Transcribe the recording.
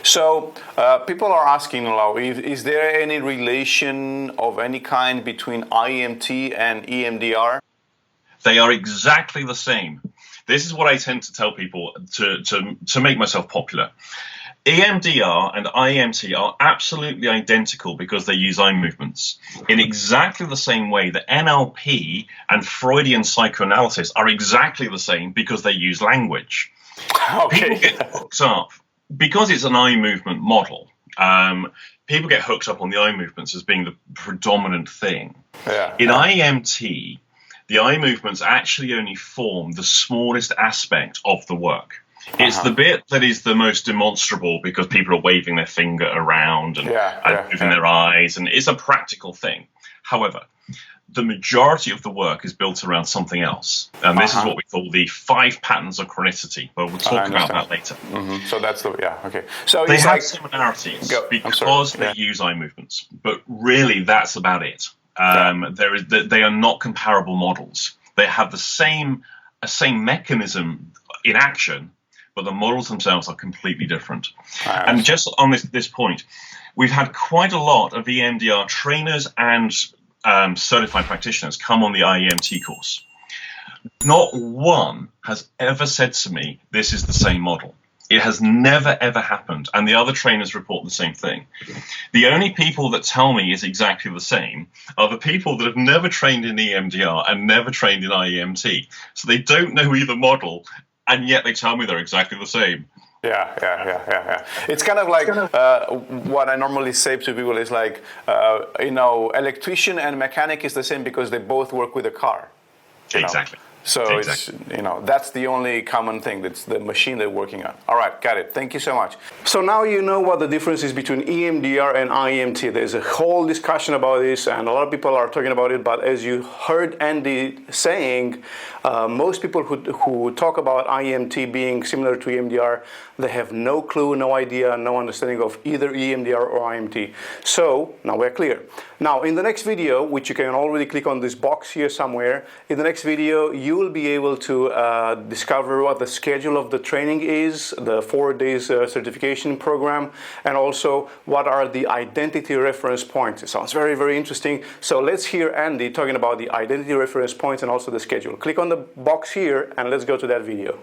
So people are asking now, is there any relation of any kind between IEMT and EMDR? They are exactly the same. This is what I tend to tell people to make myself popular. EMDR and IEMT are absolutely identical because they use eye movements in exactly the same way that NLP and Freudian Psychoanalysis are exactly the same because they use language. Okay. People get hooked up because it's an eye movement model. People get hooked up on the eye movements as being the predominant thing. In IEMT, the eye movements actually only form the smallest aspect of the work. It's the bit that is the most demonstrable because people are waving their finger around and moving their eyes, and it's a practical thing. However, the majority of the work is built around something else, and this is what we call the 5 patterns of chronicity, but we'll talk about that later. So that's the, okay. So they have similarities because they use eye movements, but really that's about it. They are not comparable models. They have the same mechanism in action, but the models themselves are completely different. And just on this point, we've had quite a lot of EMDR trainers and certified practitioners come on the IEMT course. Not one has ever said to me, this is the same model. It has never, ever happened. And the other trainers report the same thing. The only people that tell me it's exactly the same are the people that have never trained in EMDR and never trained in IEMT. So they don't know either model, and yet they tell me they're exactly the same. Yeah. It's kind of like what I normally say to people is like, electrician and mechanic is the same because they both work with a car. Exactly. So it's, that's the only common thing. That's the machine they're working on. All right, got it. Thank you so much. So now you know what the difference is between EMDR and IEMT. There's a whole discussion about this, and a lot of people are talking about it. But as you heard Andy saying, most people who talk about IEMT being similar to EMDR, they have no clue, no idea, no understanding of either EMDR or IEMT. So now we're clear. Now in the next video, which you can already click on this box here somewhere, in the next video you will be able to discover what the schedule of the training is, the 4 days certification program, and also what are the identity reference points. It sounds very, very interesting. So let's hear Andy talking about the identity reference points and also the schedule. Click on the box here and let's go to that video.